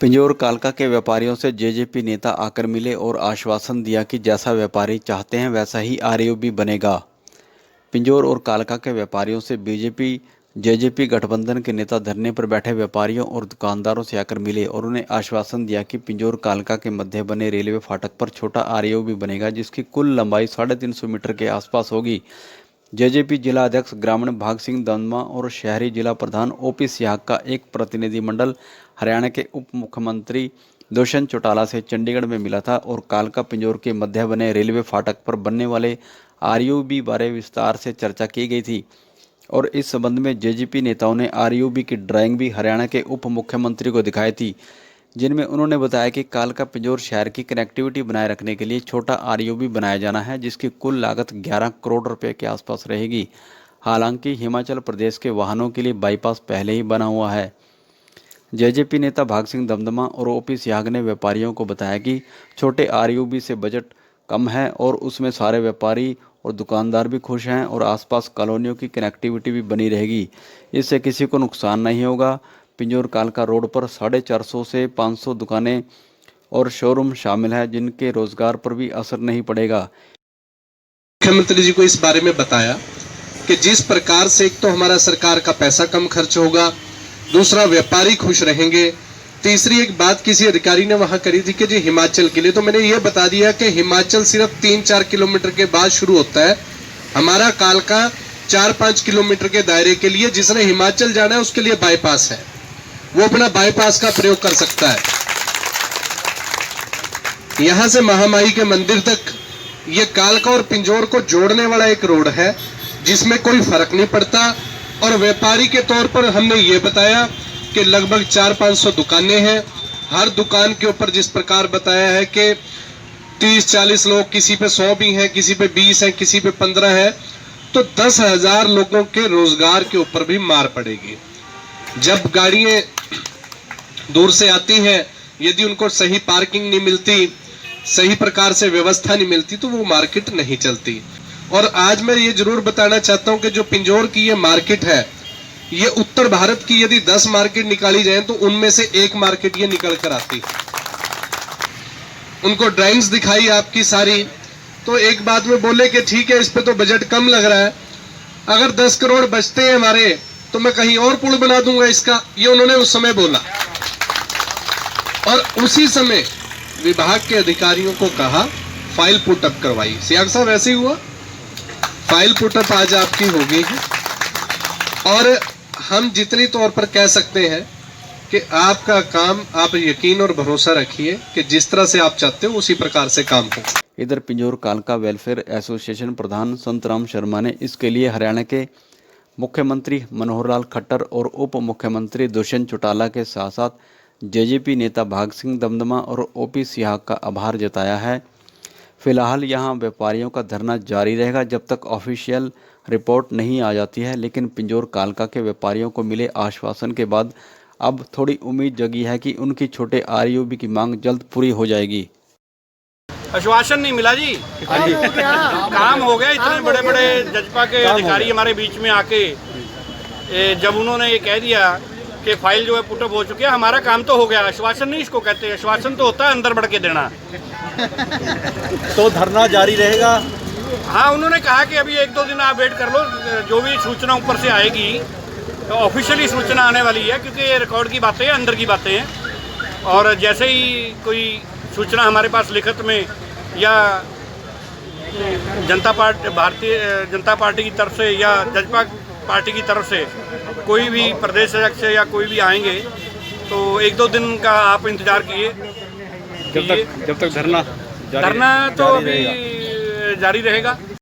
पिंजौर कालका के व्यापारियों से जेजेपी नेता आकर मिले और आश्वासन दिया कि जैसा व्यापारी चाहते हैं वैसा ही आरयूबी बनेगा। पिंजौर और कालका के व्यापारियों से बीजेपी जेजेपी गठबंधन के नेता धरने पर बैठे व्यापारियों और दुकानदारों से आकर मिले और उन्हें आश्वासन दिया कि पिंजौर कालका के मध्य बने रेलवे फाटक पर छोटा आरयूबी बनेगा, जिसकी कुल लंबाई 350 मीटर के आसपास होगी। जेजेपी जिला अध्यक्ष ग्रामीण भाग सिंह दंदमा और शहरी जिला प्रधान ओपी सिहाग का एक प्रतिनिधिमंडल हरियाणा के उप मुख्यमंत्री दुष्यंत चौटाला से चंडीगढ़ में मिला था और कालका पिंजौर के मध्य बने रेलवे फाटक पर बनने वाले आरयूबी बारे विस्तार से चर्चा की गई थी और इस संबंध में जेजेपी नेताओं ने आरयूबी की ड्राइंग भी हरियाणा के उप मुख्यमंत्री को दिखाई थी, जिनमें उन्होंने बताया कि कालका पिंजौर शहर की कनेक्टिविटी बनाए रखने के लिए छोटा आरयूबी बनाया जाना है, जिसकी कुल लागत 11 करोड़ रुपए के आसपास रहेगी। हालांकि हिमाचल प्रदेश के वाहनों के लिए बाईपास पहले ही बना हुआ है। जेजेपी नेता भाग सिंह दमदमा और ओपी सिहाग ने व्यापारियों को बताया कि छोटे आरयूबी से बजट कम है और उसमें सारे व्यापारी और दुकानदार भी खुश हैं और आसपास कॉलोनियों की कनेक्टिविटी भी बनी रहेगी। इससे किसी को नुकसान नहीं होगा। पिंजौर कालका रोड पर 450 से 500 दुकानें और शोरूम शामिल है, जिनके रोजगार पर भी असर नहीं पड़ेगा। मुख्यमंत्री जी को इस बारे में बताया कि जिस प्रकार से एक तो हमारा सरकार का पैसा कम खर्च होगा, दूसरा व्यापारी खुश रहेंगे, तीसरी एक बात किसी अधिकारी ने वहां करी थी कि जी हिमाचल के लिए, तो मैंने ये बता दिया कि हिमाचल सिर्फ 3-4 किलोमीटर के बाद शुरू होता है। हमारा कालका 4-5 किलोमीटर के दायरे के लिए जिसने हिमाचल जाना है उसके लिए बाईपास है, वो अपना बाईपास का प्रयोग कर सकता है। यहां से महामाई के मंदिर तक ये कालका और पिंजौर को जोड़ने वाला एक रोड है जिसमें कोई फर्क नहीं पड़ता। और व्यापारी के तौर पर हमने ये बताया कि लगभग 400-500 दुकानें हैं। हर दुकान के ऊपर जिस प्रकार बताया है कि 30-40 लोग, किसी पे 100 भी हैं, किसी पे 20 हैं, किसी पे 15 है, तो 10,000 लोगों के रोजगार के ऊपर भी मार पड़ेगी। जब गाड़ियां दूर से आती हैं, यदि उनको सही पार्किंग नहीं मिलती, सही प्रकार से व्यवस्था नहीं मिलती, तो वो मार्केट नहीं चलती। और आज मैं ये जरूर बताना चाहता हूं कि जो पिंजौर की ये मार्केट है, ये उत्तर भारत की यदि 10 मार्केट निकाली जाए तो उनमें से एक मार्केट ये निकल कर आती। उनको ड्राइंग्स दिखाई आपकी सारी, तो एक बात में बोले कि ठीक है, इस पे तो बजट कम लग रहा है, अगर 10 करोड़ बचते हैं हमारे तो मैं कहीं और पुल बना दूंगा इसका, ये उन्होंने उस समय बोला। और उसी समय विभाग के अधिकारियों को कहा फाइल पुटअप करवाई। सियाग साहब ऐसे ही हुआ, फाइल पुटअप आज आपकी हो गई है। और हम जितनी तौर पर कह सकते हैं कि आपका काम, आप यकीन और भरोसा रखिए कि जिस तरह से आप चाहते हो उसी प्रकार से काम हो। इधर पिंजौर कालका वेलफेयर एसोसिएशन प्रधान संतराम शर्मा ने इसके लिए हरियाणा के मुख्यमंत्री मनोहर लाल खट्टर और उप मुख्यमंत्री दुष्यंत चौटाला के साथ साथ जेजेपी नेता भाग सिंह दमदमा और ओपी सिहाग का आभार जताया है। फिलहाल यहां व्यापारियों का धरना जारी रहेगा जब तक ऑफिशियल रिपोर्ट नहीं आ जाती है, लेकिन पिंजौर कालका के व्यापारियों को मिले आश्वासन के बाद अब थोड़ी उम्मीद जगी है कि उनकी छोटे आरयूबी की मांग जल्द पूरी हो जाएगी। आश्वासन नहीं मिला जी, काम हो गया। इतने बड़े बड़े जजपा के अधिकारी हमारे बीच में आके जब उन्होंने ये कह दिया कि फाइल जो है पुटअप हो चुकी है, हमारा काम तो हो गया। आश्वासन नहीं इसको कहते, आश्वासन तो होता है अंदर बढ़ के देना। तो धरना जारी रहेगा? हाँ, उन्होंने कहा कि अभी 1-2 दिन आप वेट कर लो, जो भी सूचना ऊपर से आएगी तो ऑफिशियली सूचना आने वाली है, क्योंकि ये रिकॉर्ड की बातें हैं, अंदर की बातें हैं। और जैसे ही कोई सूचना हमारे पास लिखित में या भारतीय जनता पार्टी की तरफ से या जजपा पार्टी की तरफ से कोई भी प्रदेश अध्यक्ष या कोई भी आएंगे, तो 1-2 दिन का आप इंतजार कीजिए। जब तक धरना तो अभी जारी रहेगा।